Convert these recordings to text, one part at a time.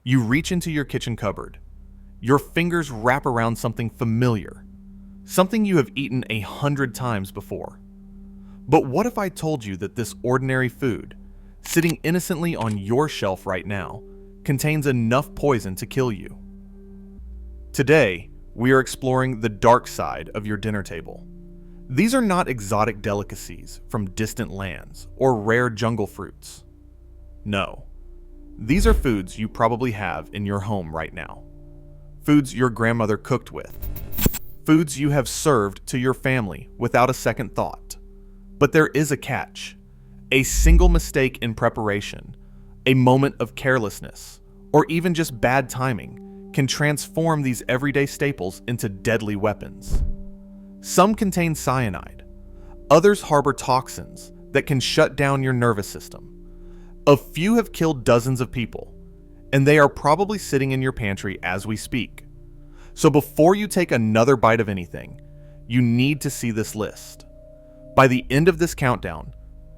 You reach into your kitchen cupboard. Your fingers wrap around something familiar, something you have eaten 100 times before. But what if I told you that this ordinary food, sitting innocently on your shelf right now, contains enough poison to kill you? Today, we are exploring the dark side of your dinner table. These are not exotic delicacies from distant lands or rare jungle fruits. No, these are foods you probably have in your home right now. Foods your grandmother cooked with. Foods you have served to your family without a second thought. But there is a catch. A single mistake in preparation, a moment of carelessness, or even just bad timing can transform these everyday staples into deadly weapons. Some contain cyanide. Others harbor toxins that can shut down your nervous system. A few have killed dozens of people, and they are probably sitting in your pantry as we speak. So before you take another bite of anything, you need to see this list. By the end of this countdown,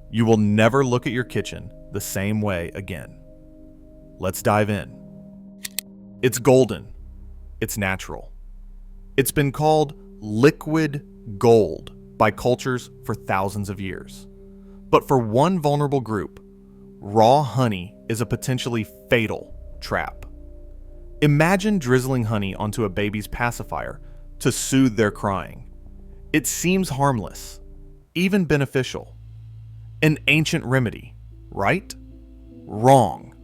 you will never look at your kitchen the same way again. Let's dive in. It's golden. It's natural. It's been called liquid gold by cultures for thousands of years. But for one vulnerable group, raw honey is a potentially fatal trap. Imagine drizzling honey onto a baby's pacifier to soothe their crying. It seems harmless, even beneficial. An ancient remedy, right? Wrong.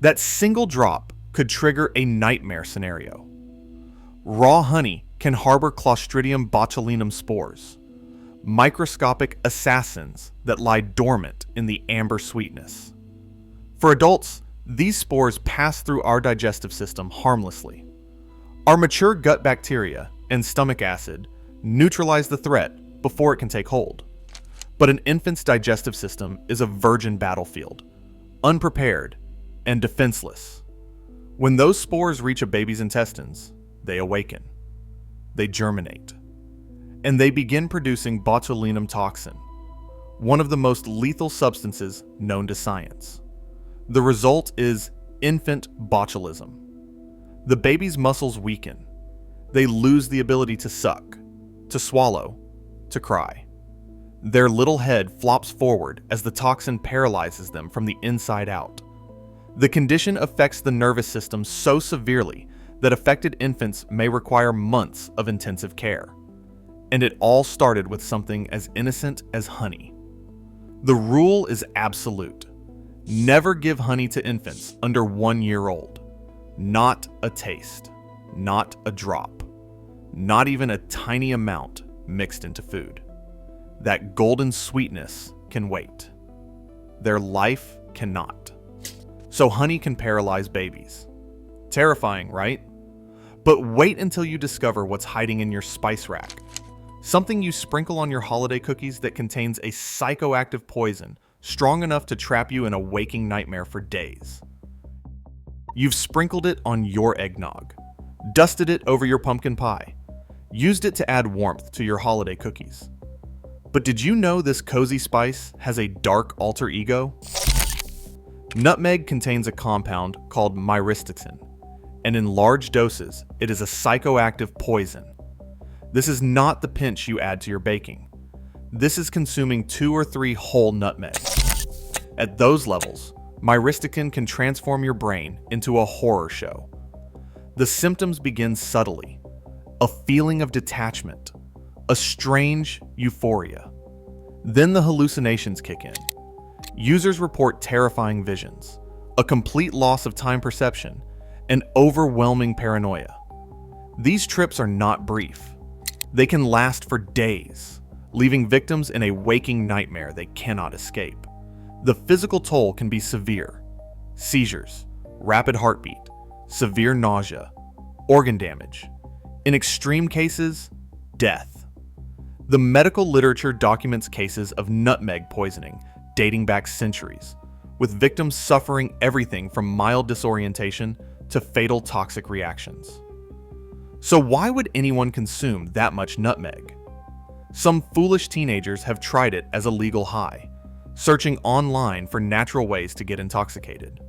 That single drop could trigger a nightmare scenario. Raw honey can harbor Clostridium botulinum spores, microscopic assassins that lie dormant in the amber sweetness. For adults, these spores pass through our digestive system harmlessly. Our mature gut bacteria and stomach acid neutralize the threat before it can take hold. But an infant's digestive system is a virgin battlefield, unprepared and defenseless. When those spores reach a baby's intestines, they awaken, they germinate, and they begin producing botulinum toxin, one of the most lethal substances known to science. The result is infant botulism. The baby's muscles weaken. They lose the ability to suck, to swallow, to cry. Their little head flops forward as the toxin paralyzes them from the inside out. The condition affects the nervous system so severely that affected infants may require months of intensive care. And it all started with something as innocent as honey. The rule is absolute. Never give honey to infants under 1 year old. Not a taste, not a drop, not even a tiny amount mixed into food. That golden sweetness can wait. Their life cannot. So honey can paralyze babies. Terrifying, right? But wait until you discover what's hiding in your spice rack. Something you sprinkle on your holiday cookies that contains a psychoactive poison strong enough to trap you in a waking nightmare for days. You've sprinkled it on your eggnog, dusted it over your pumpkin pie, used it to add warmth to your holiday cookies. But did you know this cozy spice has a dark alter ego? Nutmeg contains a compound called Myristicin, and in large doses, it is a psychoactive poison. This is not the pinch you add to your baking. This is consuming 2 or 3 whole nutmegs. At those levels, Myristicin can transform your brain into a horror show. The symptoms begin subtly. A feeling of detachment, a strange euphoria. Then the hallucinations kick in. Users report terrifying visions, a complete loss of time perception, and overwhelming paranoia. These trips are not brief. They can last for days, leaving victims in a waking nightmare they cannot escape. The physical toll can be severe. Seizures, rapid heartbeat, severe nausea, organ damage. In extreme cases, death. The medical literature documents cases of nutmeg poisoning dating back centuries, with victims suffering everything from mild disorientation to fatal toxic reactions. So why would anyone consume that much nutmeg? Some foolish teenagers have tried it as a legal high, searching online for natural ways to get intoxicated.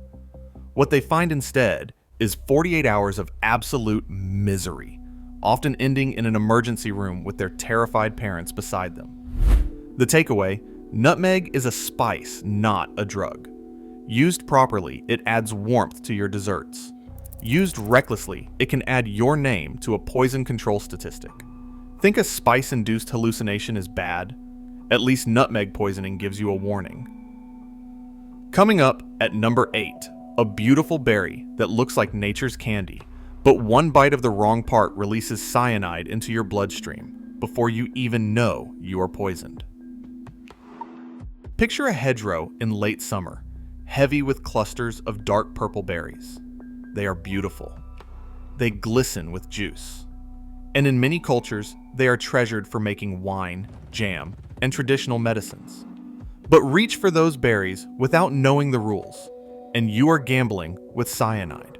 What they find instead is 48 hours of absolute misery, often ending in an emergency room with their terrified parents beside them. The takeaway: nutmeg is a spice, not a drug. Used properly, it adds warmth to your desserts. Used recklessly, it can add your name to a poison control statistic. Think a spice-induced hallucination is bad? At least nutmeg poisoning gives you a warning. Coming up at number 8, a beautiful berry that looks like nature's candy, but one bite of the wrong part releases cyanide into your bloodstream before you even know you are poisoned. Picture a hedgerow in late summer, heavy with clusters of dark purple berries. They are beautiful. They glisten with juice. And in many cultures, they are treasured for making wine, jam, and traditional medicines. But reach for those berries without knowing the rules, and you are gambling with cyanide.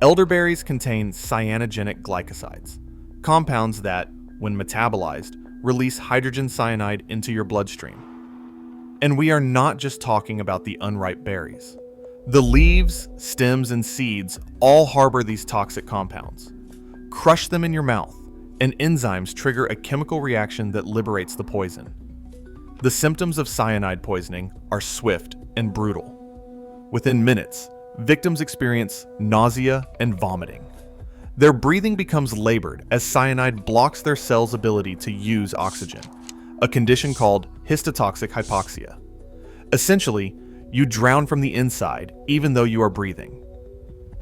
Elderberries contain cyanogenic glycosides, compounds that, when metabolized, release hydrogen cyanide into your bloodstream. And we are not just talking about the unripe berries. The leaves, stems, and seeds all harbor these toxic compounds. Crush them in your mouth, and enzymes trigger a chemical reaction that liberates the poison. The symptoms of cyanide poisoning are swift and brutal. Within minutes, victims experience nausea and vomiting. Their breathing becomes labored as cyanide blocks their cells' ability to use oxygen, a condition called histotoxic hypoxia. Essentially, you drown from the inside even though you are breathing.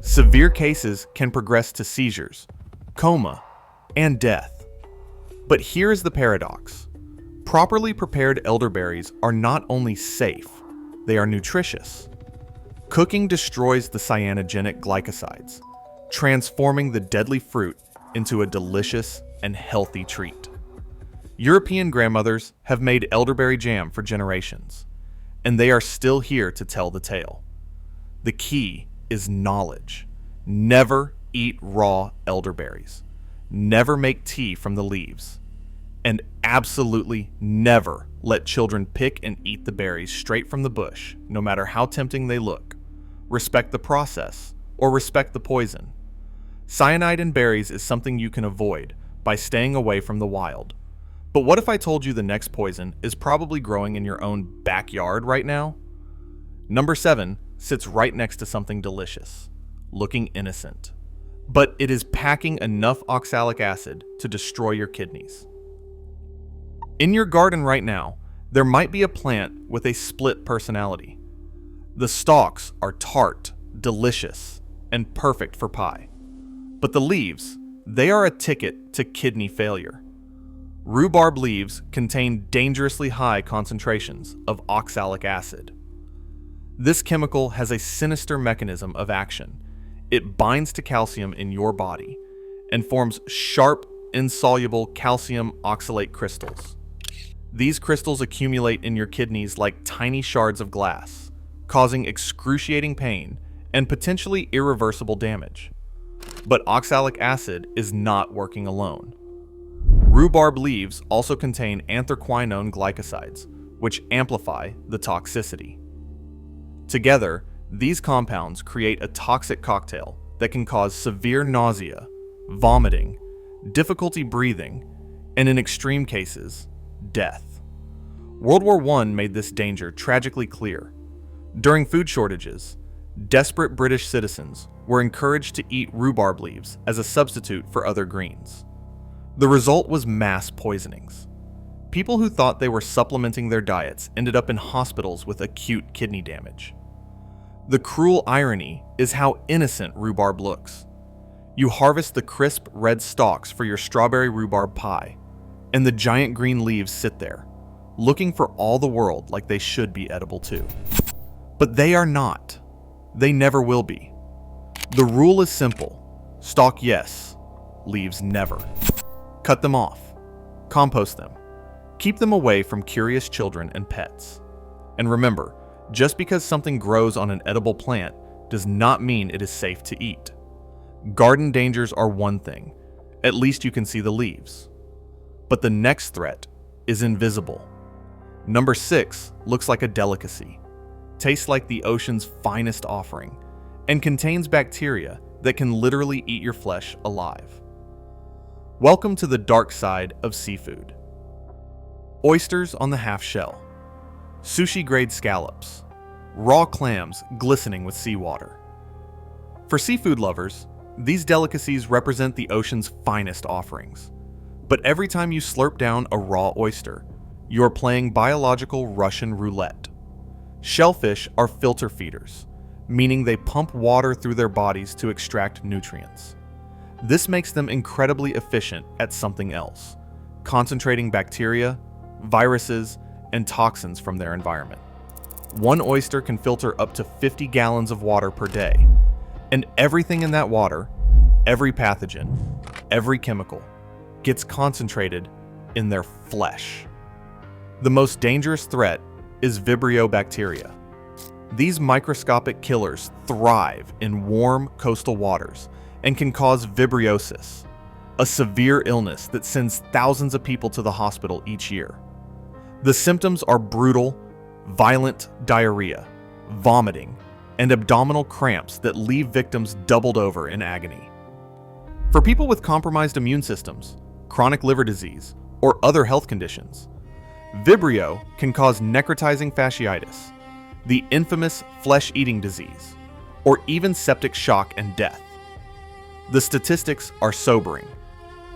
Severe cases can progress to seizures, coma, and death. But here is the paradox. Properly prepared elderberries are not only safe, they are nutritious. Cooking destroys the cyanogenic glycosides, transforming the deadly fruit into a delicious and healthy treat. European grandmothers have made elderberry jam for generations, and they are still here to tell the tale. The key is knowledge. Never eat raw elderberries. Never make tea from the leaves. And absolutely never let children pick and eat the berries straight from the bush, no matter how tempting they look. Respect the process, or respect the poison. Cyanide in berries is something you can avoid by staying away from the wild. But what if I told you the next poison is probably growing in your own backyard right now? Number 7 sits right next to something delicious, looking innocent. But it is packing enough oxalic acid to destroy your kidneys. In your garden right now, there might be a plant with a split personality. The stalks are tart, delicious, and perfect for pie. But the leaves, they are a ticket to kidney failure. Rhubarb leaves contain dangerously high concentrations of oxalic acid. This chemical has a sinister mechanism of action. It binds to calcium in your body and forms sharp, insoluble calcium oxalate crystals. These crystals accumulate in your kidneys like tiny shards of glass, causing excruciating pain and potentially irreversible damage. But oxalic acid is not working alone. Rhubarb leaves also contain anthraquinone glycosides, which amplify the toxicity. Together, these compounds create a toxic cocktail that can cause severe nausea, vomiting, difficulty breathing, and in extreme cases, death. World War I made this danger tragically clear. During food shortages, desperate British citizens were encouraged to eat rhubarb leaves as a substitute for other greens. The result was mass poisonings. People who thought they were supplementing their diets ended up in hospitals with acute kidney damage. The cruel irony is how innocent rhubarb looks. You harvest the crisp red stalks for your strawberry rhubarb pie, and the giant green leaves sit there, looking for all the world like they should be edible too. But they are not. They never will be. The rule is simple: stalk yes, leaves never. Cut them off. Compost them. Keep them away from curious children and pets. And remember, just because something grows on an edible plant does not mean it is safe to eat. Garden dangers are one thing. At least you can see the leaves. But the next threat is invisible. Number 6 looks like a delicacy. Tastes like the ocean's finest offering. and contains bacteria that can literally eat your flesh alive. Welcome to the dark side of seafood. Oysters on the half shell, sushi-grade scallops, raw clams glistening with seawater. For seafood lovers, these delicacies represent the ocean's finest offerings. But every time you slurp down a raw oyster, you're playing biological Russian roulette. Shellfish are filter feeders, meaning they pump water through their bodies to extract nutrients. This makes them incredibly efficient at something else, concentrating bacteria, viruses, and toxins from their environment. One oyster can filter up to 50 gallons of water per day, and everything in that water, every pathogen, every chemical, gets concentrated in their flesh. The most dangerous threat is Vibrio bacteria. These microscopic killers thrive in warm coastal waters and can cause vibriosis, a severe illness that sends thousands of people to the hospital each year. The symptoms are brutal, violent diarrhea, vomiting, and abdominal cramps that leave victims doubled over in agony. For people with compromised immune systems, chronic liver disease, or other health conditions, Vibrio can cause necrotizing fasciitis, the infamous flesh-eating disease, or even septic shock and death. The statistics are sobering.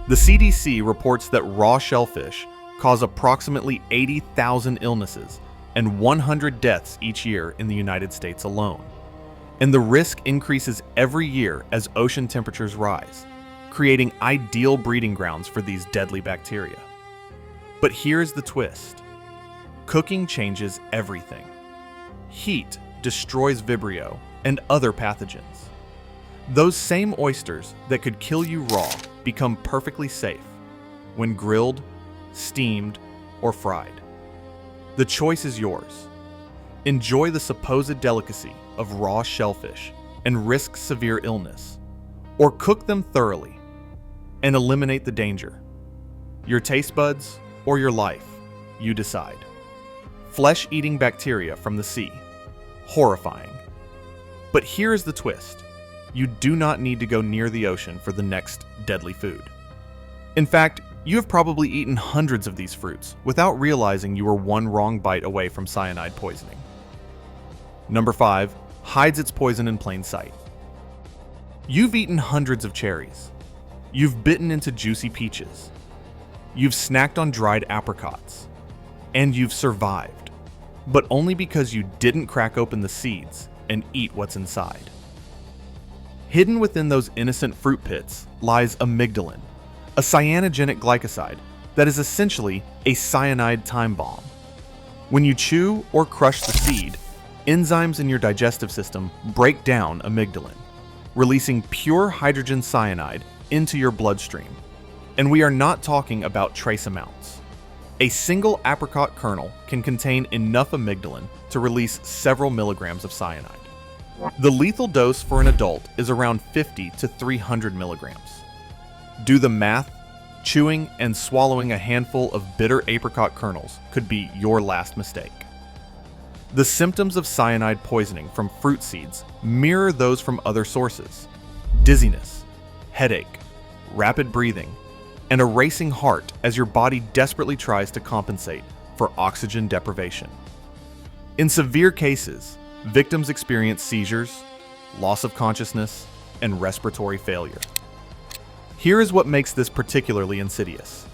The CDC reports that raw shellfish cause approximately 80,000 illnesses and 100 deaths each year in the United States alone. And the risk increases every year as ocean temperatures rise, creating ideal breeding grounds for these deadly bacteria. But here's the twist. Cooking changes everything. Heat destroys Vibrio and other pathogens. Those same oysters that could kill you raw become perfectly safe when grilled, steamed, or fried. The choice is yours. Enjoy the supposed delicacy of raw shellfish and risk severe illness, or cook them thoroughly and eliminate the danger. Your taste buds or your life, you decide. Flesh-eating bacteria from the sea. Horrifying. But here is the twist. You do not need to go near the ocean for the next deadly food. In fact, you have probably eaten hundreds of these fruits without realizing you were one wrong bite away from cyanide poisoning. Number 5, hides its poison in plain sight. You've eaten hundreds of cherries. You've bitten into juicy peaches. You've snacked on dried apricots. And you've survived, but only because you didn't crack open the seeds and eat what's inside. Hidden within those innocent fruit pits lies amygdalin, a cyanogenic glycoside that is essentially a cyanide time bomb. When you chew or crush the seed, enzymes in your digestive system break down amygdalin, releasing pure hydrogen cyanide into your bloodstream. And we are not talking about trace amounts. A single apricot kernel can contain enough amygdalin to release several milligrams of cyanide. The lethal dose for an adult is around 50 to 300 milligrams. Do the math, chewing and swallowing a handful of bitter apricot kernels could be your last mistake. The symptoms of cyanide poisoning from fruit seeds mirror those from other sources: dizziness, headache, rapid breathing, and a racing heart as your body desperately tries to compensate for oxygen deprivation. In severe cases, victims experience seizures, loss of consciousness, and respiratory failure. Here is what makes this particularly insidious.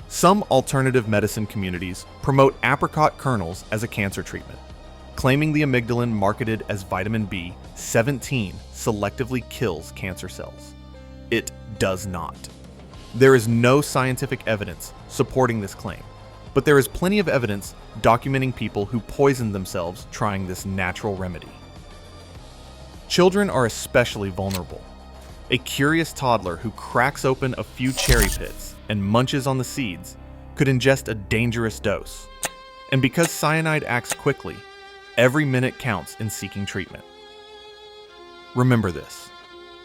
Some alternative medicine communities promote apricot kernels as a cancer treatment, claiming the amygdalin marketed as vitamin B17 selectively kills cancer cells. It does not. There is no scientific evidence supporting this claim, but there is plenty of evidence documenting people who poisoned themselves trying this natural remedy. Children are especially vulnerable. A curious toddler who cracks open a few cherry pits and munches on the seeds could ingest a dangerous dose. And because cyanide acts quickly, every minute counts in seeking treatment. Remember this: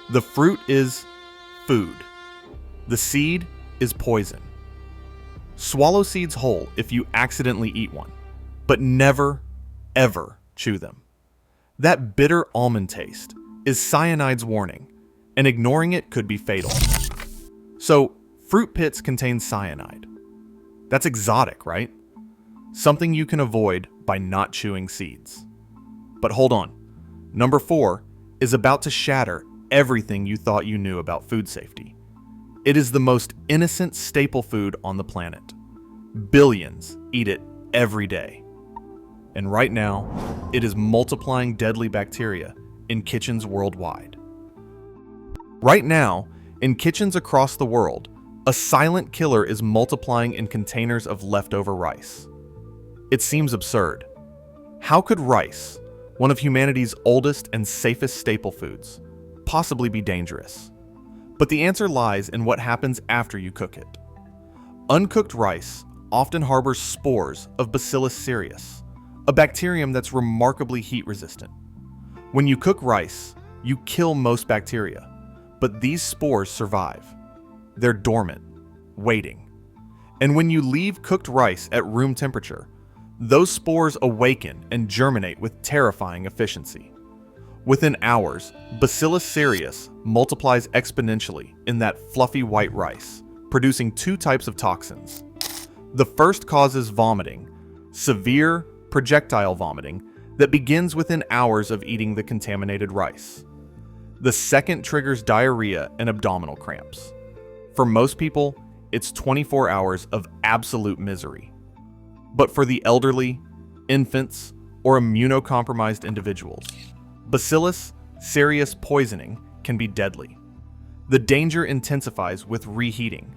the fruit is food. The seed is poison. Swallow seeds whole if you accidentally eat one, but never, ever chew them. That bitter almond taste is cyanide's warning, and ignoring it could be fatal. So, fruit pits contain cyanide. That's exotic, right? Something you can avoid by not chewing seeds. But hold on. Number 4 is about to shatter everything you thought you knew about food safety. It is the most innocent staple food on the planet. Billions eat it every day. And right now, it is multiplying deadly bacteria in kitchens worldwide. Right now, in kitchens across the world, a silent killer is multiplying in containers of leftover rice. It seems absurd. How could rice, one of humanity's oldest and safest staple foods, possibly be dangerous? But the answer lies in what happens after you cook it. Uncooked rice often harbors spores of Bacillus cereus, a bacterium that's remarkably heat resistant. When you cook rice, you kill most bacteria, but these spores survive. They're dormant, waiting. And when you leave cooked rice at room temperature, those spores awaken and germinate with terrifying efficiency. Within hours, Bacillus cereus multiplies exponentially in that fluffy white rice, producing 2 types of toxins. The first causes vomiting, severe projectile vomiting that begins within hours of eating the contaminated rice. The second triggers diarrhea and abdominal cramps. For most people, it's 24 hours of absolute misery. But for the elderly, infants, or immunocompromised individuals, Bacillus cereus poisoning can be deadly. The danger intensifies with reheating.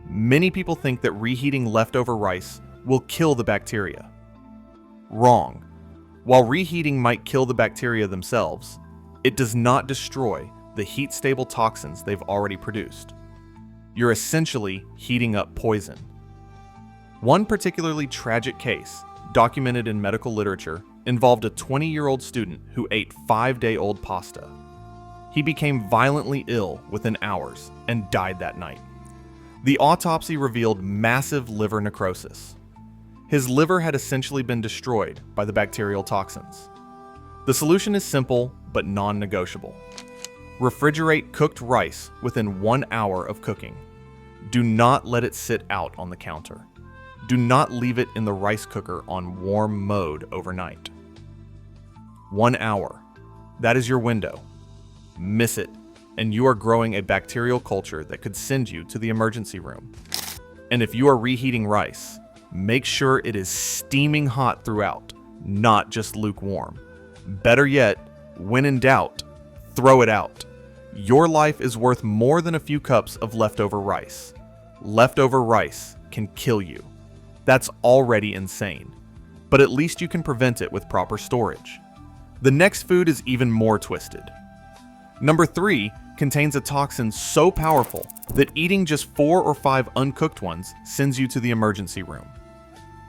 Many people think that reheating leftover rice will kill the bacteria. Wrong. While reheating might kill the bacteria themselves, it does not destroy the heat-stable toxins they've already produced. You're essentially heating up poison. One particularly tragic case, documented in medical literature, involved a 20-year-old student who ate 5-day-old pasta. He became violently ill within hours and died that night. The autopsy revealed massive liver necrosis. His liver had essentially been destroyed by the bacterial toxins. The solution is simple but non-negotiable. Refrigerate cooked rice within 1 hour of cooking. Do not let it sit out on the counter. Do not leave it in the rice cooker on warm mode overnight. 1 hour. That is your window. Miss it, and you are growing a bacterial culture that could send you to the emergency room. And if you are reheating rice, make sure it is steaming hot throughout, not just lukewarm. Better yet, when in doubt, throw it out. Your life is worth more than a few cups of leftover rice. Leftover rice can kill you. That's already insane, but at least you can prevent it with proper storage. The next food is even more twisted. Number 3 contains a toxin so powerful that eating just 4 or 5 uncooked ones sends you to the emergency room.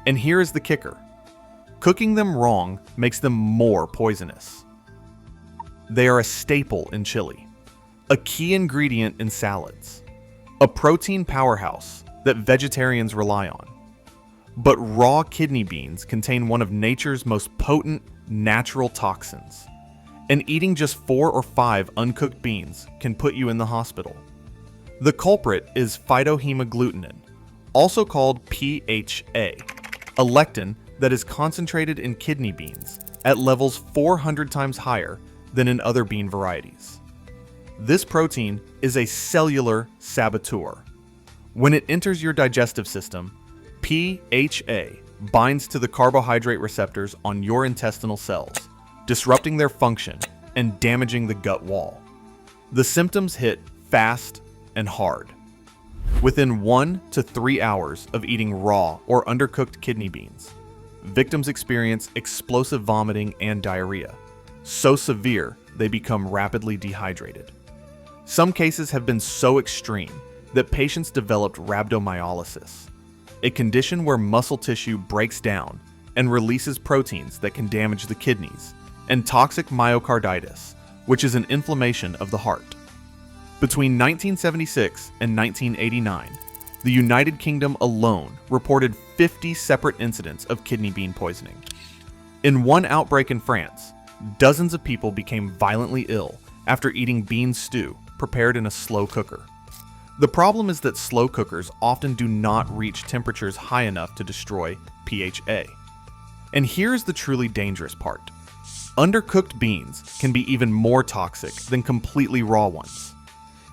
And here is the kicker. Cooking them wrong makes them more poisonous. They are a staple in chili, a key ingredient in salads, a protein powerhouse that vegetarians rely on. But raw kidney beans contain one of nature's most potent natural toxins, and eating just 4 or 5 uncooked beans can put you in the hospital. The culprit is phytohemagglutinin, also called PHA, a lectin that is concentrated in kidney beans at levels 400 times higher than in other bean varieties. This protein is a cellular saboteur. When it enters your digestive system, PHA binds to the carbohydrate receptors on your intestinal cells, disrupting their function and damaging the gut wall. The symptoms hit fast and hard. Within 1 to 3 hours of eating raw or undercooked kidney beans, victims experience explosive vomiting and diarrhea, so severe they become rapidly dehydrated. Some cases have been so extreme that patients developed rhabdomyolysis, a condition where muscle tissue breaks down and releases proteins that can damage the kidneys, and toxic myocarditis, which is an inflammation of the heart. Between 1976 and 1989, the United Kingdom alone reported 50 separate incidents of kidney bean poisoning. In one outbreak in France, dozens of people became violently ill after eating bean stew prepared in a slow cooker. The problem is that slow cookers often do not reach temperatures high enough to destroy PHA. And here's the truly dangerous part. Undercooked beans can be even more toxic than completely raw ones.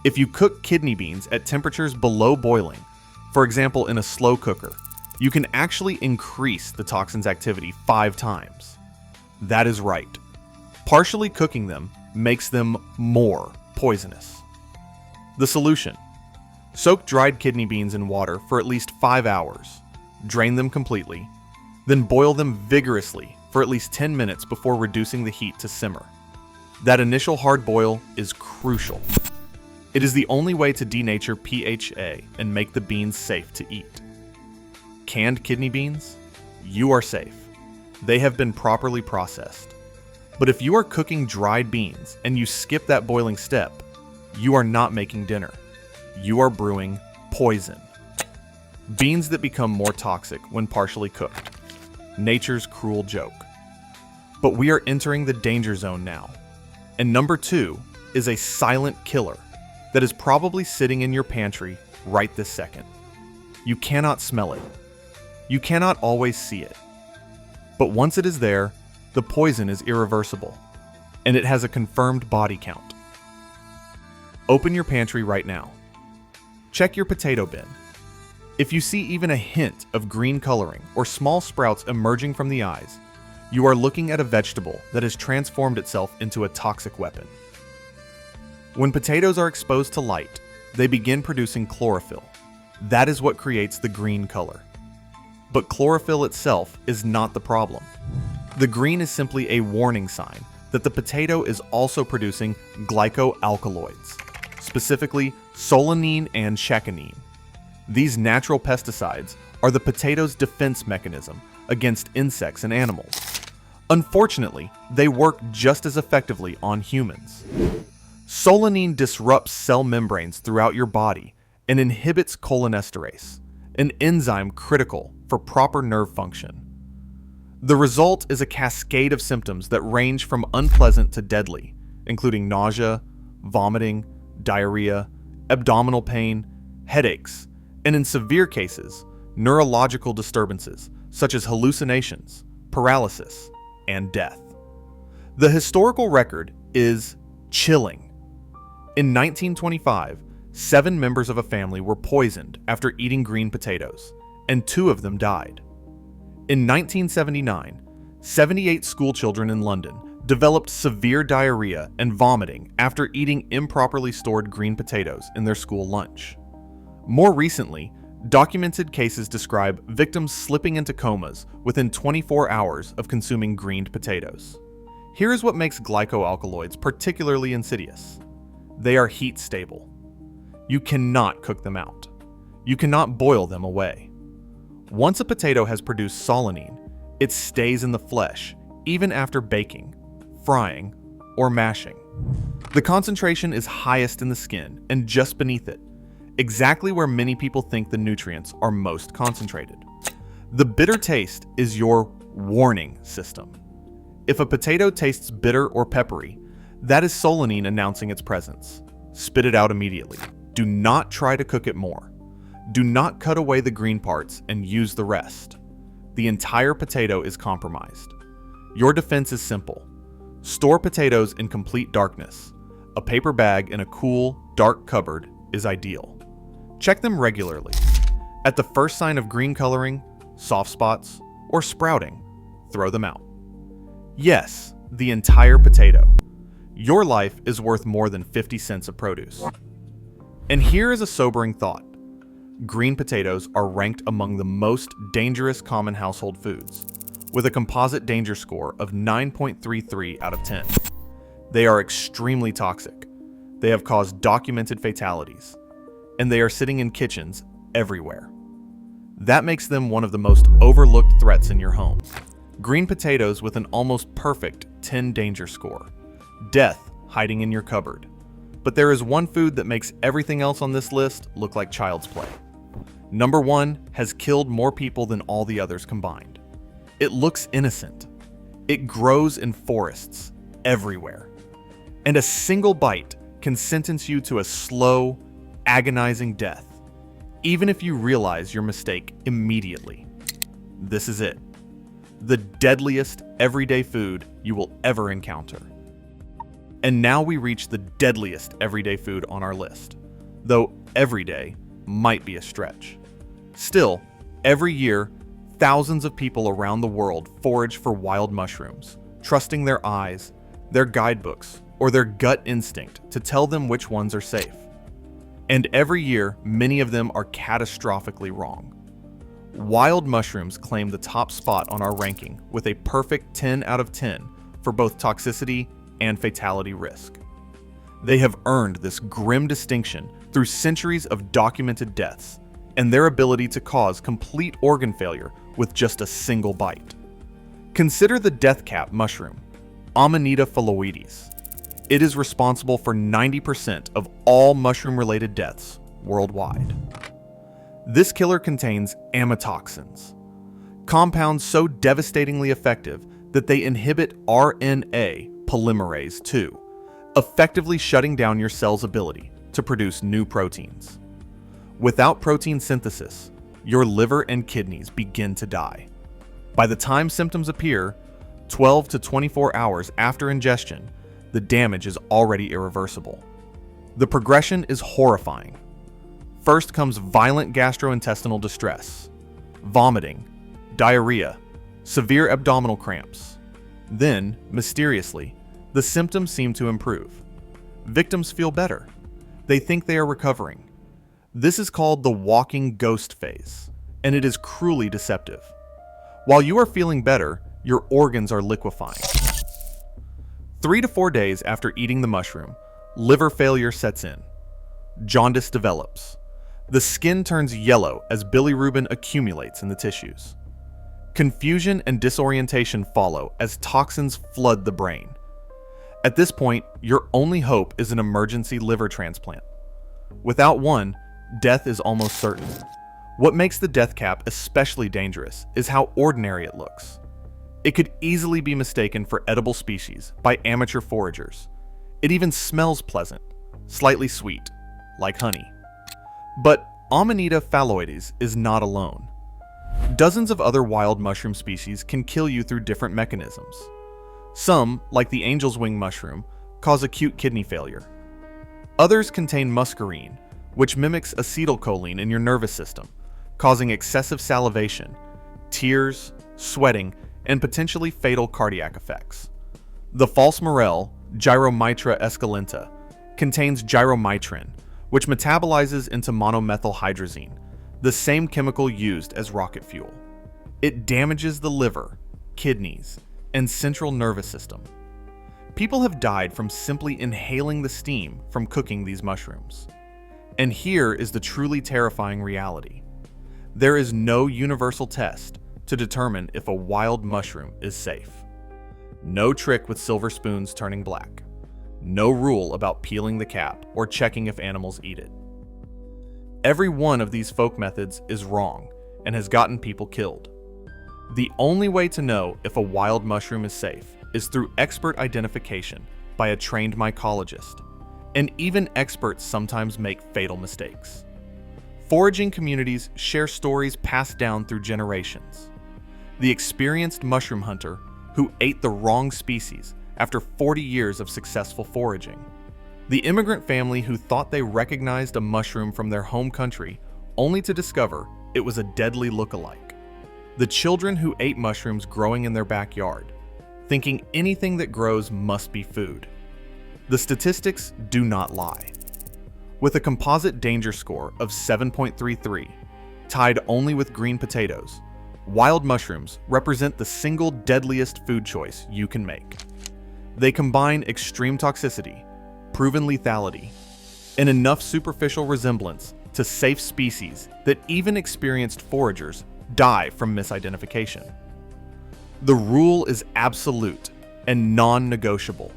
If you cook kidney beans at temperatures below boiling, for example in a slow cooker, you can actually increase the toxin's activity 5 times. That is right. Partially cooking them makes them more poisonous. The solution: soak dried kidney beans in water for at least 5 hours, drain them completely, then boil them vigorously for at least 10 minutes before reducing the heat to simmer. That initial hard boil is crucial. It is the only way to denature PHA and make the beans safe to eat. Canned kidney beans? You are safe. They have been properly processed. But if you are cooking dried beans and you skip that boiling step, you are not making dinner. You are brewing poison. Beans that become more toxic when partially cooked. Nature's cruel joke. But we are entering the danger zone now. And number 2 is a silent killer that is probably sitting in your pantry right this second. You cannot smell it. You cannot always see it. But once it is there, the poison is irreversible, and it has a confirmed body count. Open your pantry right now. Check your potato bin. If you see even a hint of green coloring or small sprouts emerging from the eyes, you are looking at a vegetable that has transformed itself into a toxic weapon. When potatoes are exposed to light, they begin producing chlorophyll. That is what creates the green color. But chlorophyll itself is not the problem. The green is simply a warning sign that the potato is also producing glycoalkaloids, specifically solanine and chaconine. These natural pesticides are the potato's defense mechanism against insects and animals. Unfortunately, they work just as effectively on humans. Solanine disrupts cell membranes throughout your body and inhibits cholinesterase, an enzyme critical for proper nerve function. The result is a cascade of symptoms that range from unpleasant to deadly, including nausea, vomiting, diarrhea, abdominal pain, headaches, and in severe cases, neurological disturbances such as hallucinations, paralysis, and death. The historical record is chilling. In 1925, 7 members of a family were poisoned after eating green potatoes, and 2 of them died. In 1979, 78 schoolchildren in London developed severe diarrhea and vomiting after eating improperly stored green potatoes in their school lunch. More recently, documented cases describe victims slipping into comas within 24 hours of consuming greened potatoes. Here is what makes glycoalkaloids particularly insidious. They are heat stable. You cannot cook them out. You cannot boil them away. Once a potato has produced solanine, it stays in the flesh even after baking, frying, or mashing. The concentration is highest in the skin and just beneath it, exactly where many people think the nutrients are most concentrated. The bitter taste is your warning system. If a potato tastes bitter or peppery, that is solanine announcing its presence. Spit it out immediately. Do not try to cook it more. Do not cut away the green parts and use the rest. The entire potato is compromised. Your defense is simple. Store potatoes in complete darkness. A paper bag in a cool, dark cupboard is ideal. Check them regularly. At the first sign of green coloring, soft spots, or sprouting, throw them out. Yes, the entire potato. Your life is worth more than 50 cents of produce. And here is a sobering thought. Green potatoes are ranked among the most dangerous common household foods, with a composite danger score of 9.33 out of 10. They are extremely toxic. They have caused documented fatalities, and they are sitting in kitchens everywhere. That makes them one of the most overlooked threats in your home. Green potatoes with an almost perfect 10 danger score. Death hiding in your cupboard. But there is one food that makes everything else on this list look like child's play. Number 1 has killed more people than all the others combined. It looks innocent. It grows in forests everywhere. and a single bite can sentence you to a slow, agonizing death, even if you realize your mistake immediately. This is it. The deadliest everyday food you will ever encounter. And now we reach the deadliest everyday food on our list, though everyday might be a stretch. Still, every year, thousands of people around the world forage for wild mushrooms, trusting their eyes, their guidebooks, or their gut instinct to tell them which ones are safe. And every year, many of them are catastrophically wrong. Wild mushrooms claim the top spot on our ranking with a perfect 10 out of 10 for both toxicity and fatality risk. They have earned this grim distinction through centuries of documented deaths and their ability to cause complete organ failure with just a single bite. Consider the death cap mushroom, Amanita phalloides. It is responsible for 90% of all mushroom-related deaths worldwide. This killer contains amatoxins, compounds so devastatingly effective that they inhibit RNA polymerase II, effectively shutting down your cell's ability to produce new proteins. Without protein synthesis, your liver and kidneys begin to die. By the time symptoms appear, 12 to 24 hours after ingestion, the damage is already irreversible. The progression is horrifying. First comes violent gastrointestinal distress, vomiting, diarrhea, severe abdominal cramps. Then, mysteriously, the symptoms seem to improve. Victims feel better. They think they are recovering. This is called the walking ghost phase, and it is cruelly deceptive. While you are feeling better, your organs are liquefying. 3 to 4 days after eating the mushroom, liver failure sets in. Jaundice develops. The skin turns yellow as bilirubin accumulates in the tissues. Confusion and disorientation follow as toxins flood the brain. At this point, your only hope is an emergency liver transplant. Without one, death is almost certain. What makes the death cap especially dangerous is how ordinary it looks. It could easily be mistaken for edible species by amateur foragers. It even smells pleasant, slightly sweet, like honey. But Amanita phalloides is not alone. Dozens of other wild mushroom species can kill you through different mechanisms. Some, like the angel's wing mushroom, cause acute kidney failure. Others contain muscarine, which mimics acetylcholine in your nervous system, causing excessive salivation, tears, sweating, and potentially fatal cardiac effects. The false morel, Gyromitra esculenta, contains gyromitrin, which metabolizes into monomethylhydrazine, the same chemical used as rocket fuel. It damages the liver, kidneys, and central nervous system. People have died from simply inhaling the steam from cooking these mushrooms. And here is the truly terrifying reality. There is no universal test to determine if a wild mushroom is safe. No trick with silver spoons turning black. No rule about peeling the cap or checking if animals eat it. Every one of these folk methods is wrong and has gotten people killed. The only way to know if a wild mushroom is safe is through expert identification by a trained mycologist, and even experts sometimes make fatal mistakes. Foraging communities share stories passed down through generations. The experienced mushroom hunter who ate the wrong species after 40 years of successful foraging. The immigrant family who thought they recognized a mushroom from their home country only to discover it was a deadly look-alike. The children who ate mushrooms growing in their backyard, thinking anything that grows must be food. The statistics do not lie. With a composite danger score of 7.33, tied only with green potatoes, wild mushrooms represent the single deadliest food choice you can make. They combine extreme toxicity, proven lethality, and enough superficial resemblance to safe species that even experienced foragers die from misidentification. The rule is absolute and non-negotiable.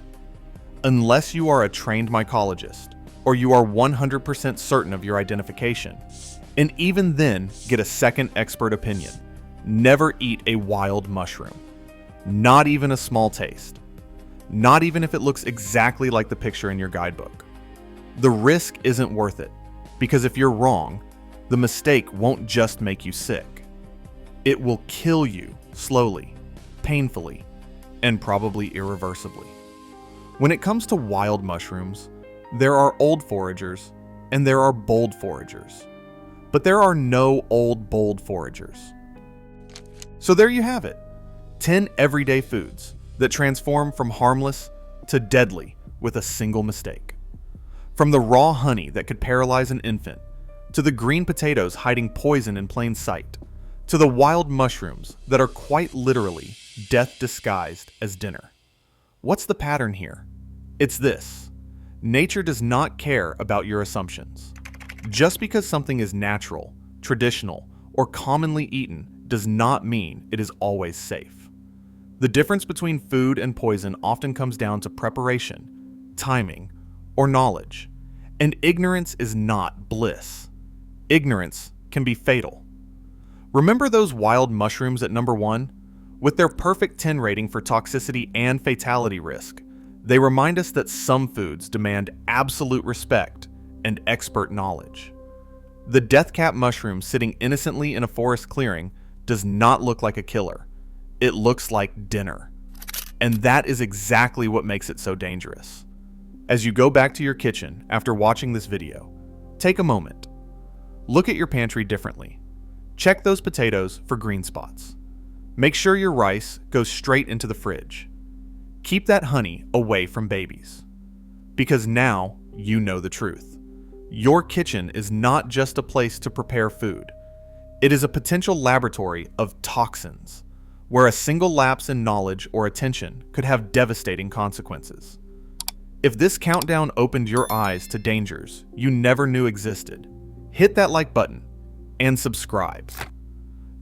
Unless you are a trained mycologist, or you are 100% certain of your identification, and even then get a second expert opinion, never eat a wild mushroom. Not even a small taste. not even if it looks exactly like the picture in your guidebook. The risk isn't worth it, because if you're wrong, the mistake won't just make you sick. It will kill you slowly, painfully, and probably irreversibly. When it comes to wild mushrooms, there are old foragers and there are bold foragers. But there are no old, bold foragers. So there you have it, 10 everyday foods that transform from harmless to deadly with a single mistake. From the raw honey that could paralyze an infant, to the green potatoes hiding poison in plain sight, to the wild mushrooms that are quite literally death disguised as dinner. What's the pattern here? It's this: nature does not care about your assumptions. Just because something is natural, traditional, or commonly eaten does not mean it is always safe. The difference between food and poison often comes down to preparation, timing, or knowledge. And ignorance is not bliss. Ignorance can be fatal. Remember those wild mushrooms at number 1? With their perfect 10 rating for toxicity and fatality risk, they remind us that some foods demand absolute respect and expert knowledge. The death cap mushroom sitting innocently in a forest clearing does not look like a killer. It looks like dinner. And that is exactly what makes it so dangerous. As you go back to your kitchen after watching this video, take a moment. Look at your pantry differently. Check those potatoes for green spots. Make sure your rice goes straight into the fridge. Keep that honey away from babies. Because now you know the truth. Your kitchen is not just a place to prepare food. It is a potential laboratory of toxins, where a single lapse in knowledge or attention could have devastating consequences. If this countdown opened your eyes to dangers you never knew existed, hit that like button and subscribe.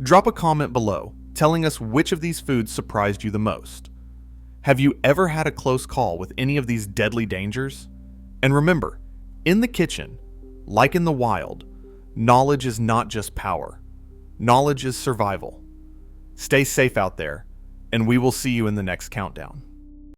Drop a comment below telling us which of these foods surprised you the most. Have you ever had a close call with any of these deadly dangers? And remember, in the kitchen, like in the wild, knowledge is not just power. Knowledge is survival. Stay safe out there, and we will see you in the next countdown.